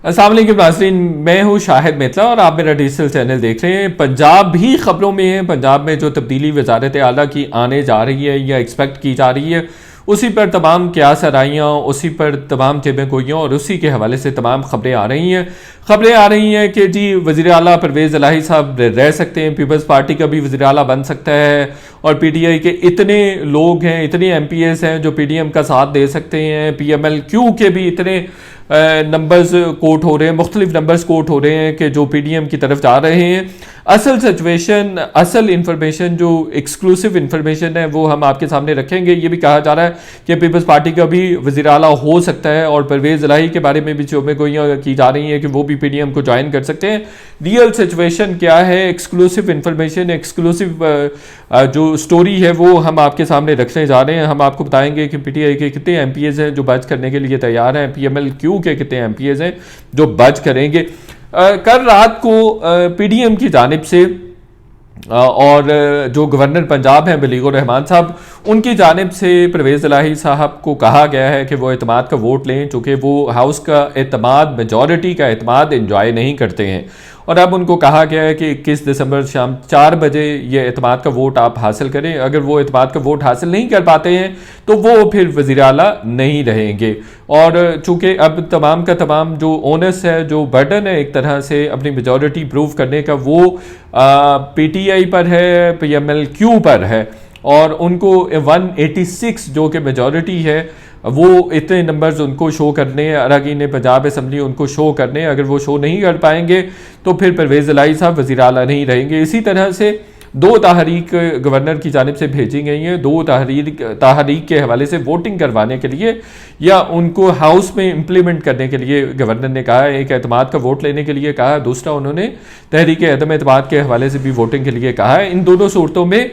अस्सलाम वालेकुम नाज़रीन, मैं हूँ शाहिद मित्तला और आप मेरा डिजिटल चैनल देख रहे हैं। पंजाब भी खबरों में है। पंजाब में जो तब्दीली वजारत आला की आने जा रही है या एक्सपेक्ट की जा रही है, उसी पर तमाम क्यास आराइयाँ, उसी पर तमाम जेबें गोइयाँ और उसी के हवाले से तमाम खबरें आ रही हैं। खबरें आ रही हैं कि जी वज़ीर आला परवेज़ इलाही साहब रह सकते हैं, पीपल्स पार्टी का भी वज़ीर आला बन सकता है, और पीटीआई के इतने लोग हैं, इतने एमपीएस हैं जो पीडीएम का साथ दे सकते हैं। पीएमएल-क्यू के भी इतने नंबर्स कोट हो रहे हैं, मुख्तलिफ नंबर्स कोट हो रहे हैं कि जो पीडीएम की तरफ जा रहे हैं। असल सिचुएशन, असल इंफॉर्मेशन, जो एक्सक्लूसिव इंफॉर्मेशन है वो हम आपके सामने रखेंगे। ये भी कहा जा रहा है कि पीपल्स पार्टी का भी वज़ीर आला हो सकता है, और परवेज़ इलाही के बारे में भी चोमें गोइयाँ की जा रही हैं कि वो भी पीडीएम को ज्वाइन कर सकते हैं। रियल सिचुएशन क्या है, एक्सक्लूसिव इंफॉर्मेशन, एक्सक्लूसिव जो स्टोरी है वो हम आपके सामने रखने जा रहे हैं। हम आपको बताएंगे कि पीटीआई के कितने एमपीएस हैं जो बच करने के लिए तैयार हैं, पीएमएल-क्यू के कितने एमपीएस हैं जो बच करेंगे। कल रात को पीडीएम की जानिब से और जो गवर्नर पंजाब हैं बलीगुर रहमान साहब, उनकी जानिब से परवेज़ इलाही साहब को कहा गया है कि वो एतमाद का वोट लें, चूँकि वो हाउस का एतमाद, मेजॉरिटी का एतमाद इंजॉय नहीं करते हैं। और अब उनको कहा गया है कि 21 दिसंबर शाम 4 बजे ये एतमाद का वोट आप हासिल करें। अगर वो एतमाद का वोट हासिल नहीं कर पाते हैं तो वो फिर वज़ीर आला नहीं रहेंगे। और चूँकि अब तमाम का तमाम जो ओनस है, जो बर्डन है एक तरह से अपनी मेजॉरिटी प्रूव करने का, वो पीटीआई पर है, पीएमएल-क्यू पर है, और उनको 186 जो कि मेजॉरिटी है वो इतने नंबर्स उनको शो करने, अरकान पंजाब असम्बली उनको शो करने। अगर वो शो नहीं कर पाएंगे तो फिर परवेज़ इलाही साहब वज़ीर आला नहीं रहेंगे। इसी तरह से 2 तहरीक गवर्नर की जानिब से भेजी गई हैं, 2 तहरीक के हवाले से वोटिंग करवाने के लिए या उनको हाउस में इम्प्लीमेंट करने के लिए गवर्नर ने कहा है। एक एतमाद का वोट लेने के लिए कहा, दूसरा उन्होंने तहरीक अदम एतमाद के हवाले से भी वोटिंग के लिए कहा है। इन दोनों सूरतों में,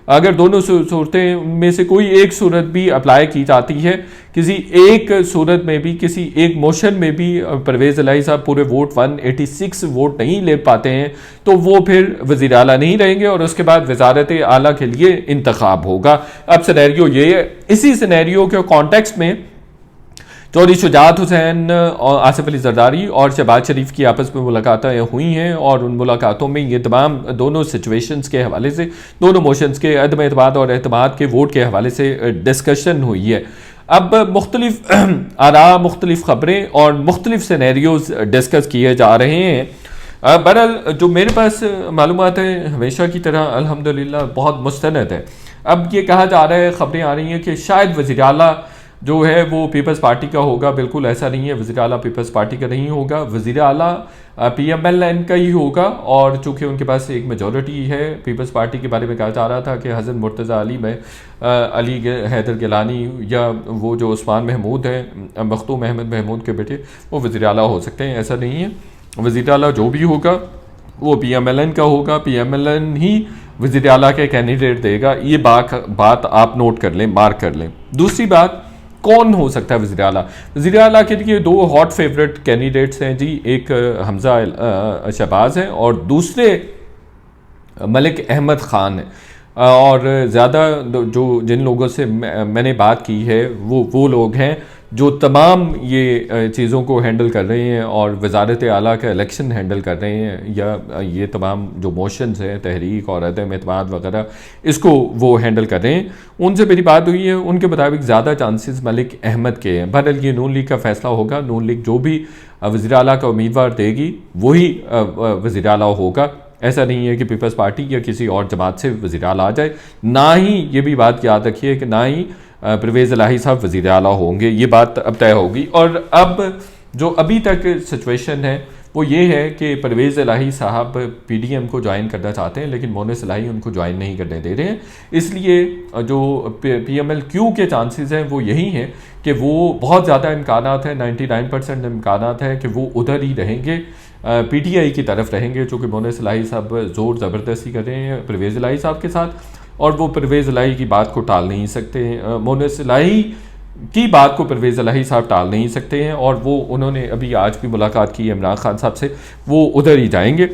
अगर दोनों सूरतें में से कोई एक सूरत भी अप्लाई की जाती है, किसी एक सूरत में भी, किसी एक मोशन में भी परवेज़ इलाही साहब पूरे वोट 186 वोट नहीं ले पाते हैं तो वो फिर वज़ीर आला नहीं रहेंगे और उसके बाद वज़ारत आला के लिए इंतखाब होगा। अब सिनेरियो ये है। इसी सिनेरियो के कॉन्टेक्स्ट में चौधरी शुजात हुसैन और आसिफ अली जरदारी और शहबाज शरीफ की आपस में मुलाकातें हुई हैं, और उन मुलाकातों में ये तमाम दोनों सिचुएशंस के हवाले से, दोनों मोशंस के, अदम एतमाद और एतमाद के वोट के हवाले से डिस्कशन हुई है। अब मुख्तलिफ आरा, मुख्तलिफ खबरें और मुख्तलिफ सिनेरियोज डिस्कस किए जा रहे हैं। बहरहाल जो मेरे पास मालूमात है हमेशा की तरह अल्हम्दुलिल्लाह बहुत मुस्तनद है। अब ये कहा जा रहा है, खबरें आ रही हैं कि शायद वज़ीर आला जो है वो पीपल्स पार्टी का होगा। बिल्कुल ऐसा नहीं है, वज़ीर आला पीपल्स पार्टी का नहीं होगा, वज़ीर आला पीएमएल-एन का ही होगा। और चूँकि उनके पास एक मेजॉरिटी है, पीपल्स पार्टी के बारे में कहा जा रहा था कि हज़रत मुर्तज़ा अली में अली हैदर गिलानी या वो जो उस्मान महमूद हैं, मखदूम अहमद महमूद के बेटे, वो वज़ीर आला हो सकते हैं। ऐसा नहीं है, वज़ीर आला जो भी होगा वो पीएमएल-एन का होगा, पीएमएल-एन ही वज़ीर आला के कैंडिडेट देगा। ये बात आप नोट कर लें, मार्क कर लें। दूसरी बात, कौन हो सकता है वज़ीर आला? वज़ीर आला के लिए 2 हॉट फेवरेट कैंडिडेट्स हैं जी। एक हमज़ा शहबाज हैं और दूसरे मलिक अहमद ख़ान हैं। और ज़्यादा जो जिन लोगों से मैंने बात की है वो लोग हैं जो तमाम ये चीज़ों को हैंडल कर रहे हैं और वज़ारत आला का इलेक्शन हैंडल कर रहे हैं, या ये तमाम जो मोशंस हैं, तहरीक और अदम एतमाद वगैरह, इसको वो हैंडल कर रहे हैं। उनसे मेरी बात हुई है, उनके मुताबिक ज़्यादा चांसेस मलिक अहमद के हैं। बहरहाल ये नून लीग का फ़ैसला होगा। नून लीग जो भी वज़ीर आला का उम्मीदवार देगी वही वज़ीर आला होगा। ऐसा नहीं है कि पीपल्स पार्टी या किसी और जमात से वज़ीर आला आ जाए। ना ही ये भी बात याद रखिए कि ना ही परवेज़ इलाही साहब वज़ीर आला होंगे। ये बात अब तय होगी। और अब जो अभी तक सिचुएशन है वो ये है कि परवेज़ इलाही साहब पीडीएम को ज्वाइन करना चाहते हैं, लेकिन मोनिस इलाही उनको ज्वाइन नहीं करने दे रहे हैं। इसलिए जो पीएमएल-क्यू के चांसेस हैं वो यही हैं कि वो बहुत ज़्यादा इम्कानात हैं, 99% इम्कानात हैं कि वो उधर ही रहेंगे, पीटीआई की तरफ रहेंगे। चूँकि मोनिस इलाही साहब ज़ोर ज़बरदस्ती कर रहे हैं परवेज़ इलाही साहब के साथ, और वो परवेज़ इलाही की बात को टाल नहीं सकते हैं। मोनिस इलाही की बात को परवेज़ इलाही साहब टाल नहीं सकते हैं, और वो उन्होंने अभी आज भी मुलाकात की इमरान खान साहब से, वो उधर ही जाएंगे।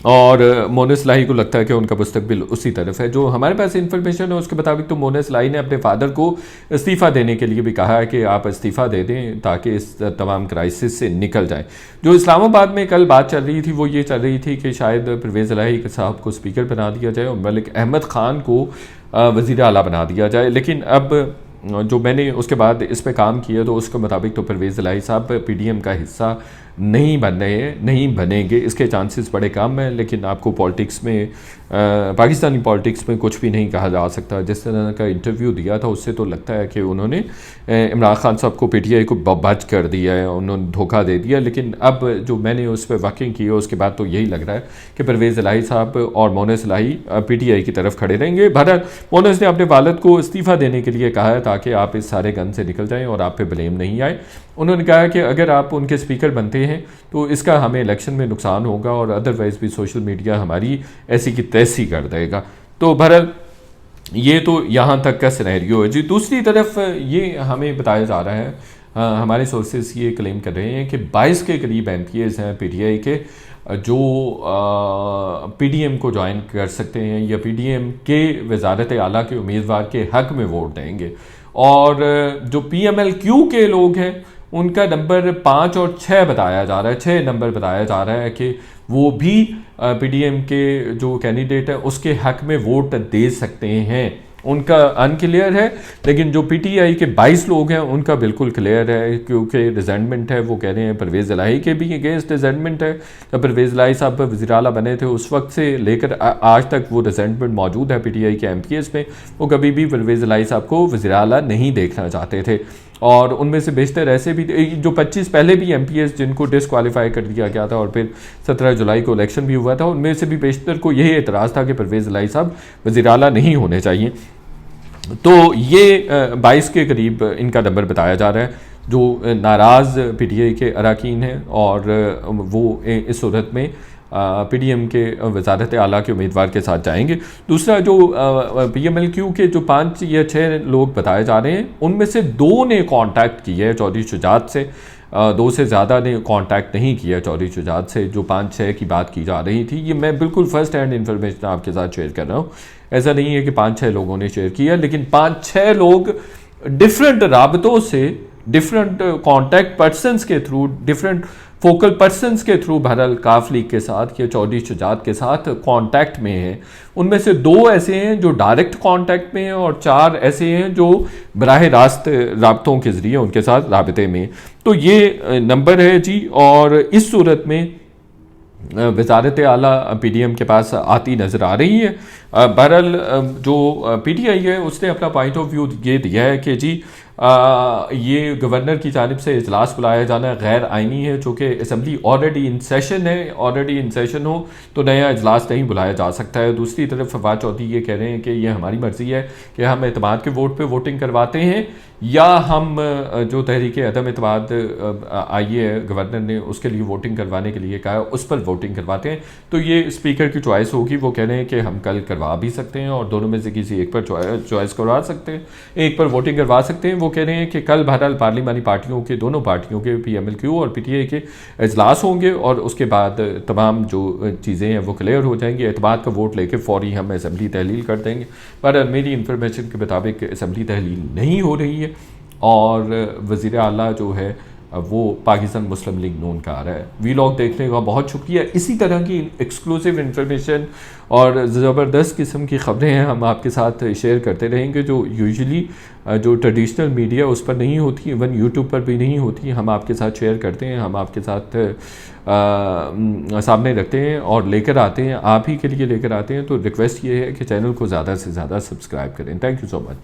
और मोनेस लाही को लगता है कि उनका मुस्तकबिल उसी तरफ है। जो हमारे पास इन्फॉर्मेशन है उसके मुताबिक तो मोनेस लाही ने अपने फादर को इस्तीफ़ा देने के लिए भी कहा है कि आप इस्तीफ़ा दे दें ताकि इस तमाम क्राइसिस से निकल जाएं। जो इस्लामाबाद में कल बात चल रही थी वो ये चल रही थी कि शायद परवेज़ इलाही साहब को स्पीकर बना दिया जाए और मलिक अहमद ख़ान को वज़ीर आला बना दिया जाए। लेकिन अब जो मैंने उसके बाद इस पर काम किया तो उसके मुताबिक तो परवेज़ इलाही साहब PDM का हिस्सा नहीं बन रहे हैं, नहीं बनेंगे, इसके चांसेस बड़े कम हैं। लेकिन आपको पॉलिटिक्स में पाकिस्तानी पॉलिटिक्स में कुछ भी नहीं कहा जा सकता। जिस तरह का इंटरव्यू दिया था उससे तो लगता है कि उन्होंने इमरान खान साहब को PTI को बच कर दिया है, उन्होंने धोखा दे दिया। लेकिन अब जो मैंने उस पर वर्किंग की है उसके बाद तो यही लग रहा है कि परवेज़ इलाही साहब और मोनेस इलाही PTI की तरफ खड़े रहेंगे। बहरहाल मोनेस ने अपने वालिद को इस्तीफ़ा देने के लिए कहा है ताकि आप इस सारे गन से निकल जाएँ और आप पे ब्लेम नहीं आए। उन्होंने कहा कि अगर आप उनके स्पीकर बनते हैं तो इसका हमें इलेक्शन में नुकसान होगा और अदरवाइज़ भी सोशल मीडिया हमारी ऐसी की तैसी कर देगा। तो बहरहाल ये तो यहाँ तक का सिनेरियो है जी। दूसरी तरफ ये हमें बताया जा रहा है, हमारे सोर्सेज ये क्लेम कर रहे हैं कि 22 के करीब MPs हैं PTI के जो PDM को ज्वाइन कर सकते हैं या PDM के वजारत आला के उम्मीदवार के हक़ में वोट देंगे। और जो PMLQ के लोग हैं उनका नंबर 5 और 6 बताया जा रहा है, 6 नंबर बताया जा रहा है कि वो भी PDM के जो कैंडिडेट है उसके हक़ में वोट दे सकते हैं। उनका अनक्लियर है, लेकिन जो PTI के 22 लोग हैं उनका बिल्कुल क्लियर है क्योंकि रिजेंटमेंट है। वो कह रहे हैं परवेज़ इलाही के भी अगेंस्ट रिजेंटमेंट है। जब परवेज़ इलाही साहब वज़ीर आला बने थे उस वक्त से लेकर आज तक वो रिजेंटमेंट मौजूद है PTI के MPs में। वो कभी भी परवेज़ इलाही साहब को वज़ीर आला नहीं देखना चाहते थे और उनमें से बेशतर ऐसे भी जो 25 पहले भी MPs जिनको डिसक्वालीफाई कर दिया गया था और फिर 17 जुलाई को इलेक्शन भी हुआ था, उनमें से भी बेशतर को यही एतराज़ था कि परवेज़ इलाही साहब वज़ीर आला नहीं होने चाहिए। तो ये 22 के करीब इनका नंबर बताया जा रहा है जो नाराज़ PTI के अरकान हैं और वो इस सूरत में PDM के वजारत आला के उम्मीदवार के साथ जाएंगे। दूसरा जो PMLQ के जो 5 या 6 लोग बताए जा रहे हैं उनमें से 2 ने कांटेक्ट किया है चौधरी शुजात से, 2 से ज़्यादा ने कांटेक्ट नहीं किया चौधरी शुजात से। जो 5-6 की बात की जा रही थी ये मैं बिल्कुल फर्स्ट हैंड इन्फॉर्मेशन आपके साथ शेयर कर रहा हूँ। ऐसा नहीं है कि 5-6 लोगों ने शेयर किया, लेकिन 5-6 लोग डिफरेंट राबतों से, डिफरेंट कॉन्टैक्ट पर्सनस के थ्रू, डिफरेंट फोकल पर्सनस के थ्रू बहरहाल काफ लीग के साथ या चौधरी शुजात के साथ कांटेक्ट में हैं। उनमें से 2 ऐसे हैं जो डायरेक्ट कांटेक्ट में हैं और 4 ऐसे हैं जो बराह रास्त राबतों के ज़रिए उनके साथ राबते में। तो ये नंबर है जी। और इस सूरत में वजारत आला PDM के पास आती नज़र आ रही है। बहरहाल जो PTI है उसने अपना पॉइंट ऑफ व्यू ये दिया है कि जी ये गवर्नर की जानिब से इजलास बुलाया जाना गैर आइनी है, चूँकि असम्बली ऑलरेडी इन सेशन है, ऑलरेडी इन सेशन हो तो नया इजलास नहीं बुलाया जा सकता है। दूसरी तरफ फवाद चौधरी ये कह रहे हैं कि ये हमारी मर्ज़ी है कि हम एतमाद के वोट पे वोटिंग करवाते हैं या हम जो तहरीक अदम एतमाद आई है गवर्नर ने उसके लिए वोटिंग करवाने के लिए कहा है उस पर वोटिंग करवाते हैं। तो ये स्पीकर की चॉइस होगी। वो कह रहे हैं कि हम कल करवा भी सकते हैं और दोनों में से किसी एक पर चॉइस करवा सकते हैं, एक पर वोटिंग करवा सकते हैं। वो कह रहे हैं कि कल बहरहाल पार्लिमानी पार्टियों के, दोनों पार्टियों के PMLQ और PTI के इजलास होंगे और उसके बाद तमाम जो चीज़ें हैं वो क्लियर हो जाएंगी। एतमाद का वोट लेके फ़ौरी हम असम्बली तहलील कर देंगे। पर मेरी इन्फॉर्मेशन के मुताबिक असम्बली तहलील नहीं हो रही है और वज़ीर आला जो है वो पाकिस्तान मुस्लिम लीग नून का आ रहा है। वीलॉग देखने का बहुत शुक्रिया। इसी तरह की एक्सक्लूसिव इन्फॉर्मेशन और ज़बरदस्त किस्म की ख़बरें हैं हम आपके साथ शेयर करते रहेंगे जो यूजुअली जो ट्रेडिशनल मीडिया उस पर नहीं होती, इवन यूट्यूब पर भी नहीं होती। हम आपके साथ शेयर करते हैं, हम आपके साथ सामने रखते हैं और लेकर आते हैं, आप ही के लिए लेकर आते हैं। तो रिक्वेस्ट ये है कि चैनल को ज़्यादा से ज़्यादा सब्सक्राइब करें। Thank you so much.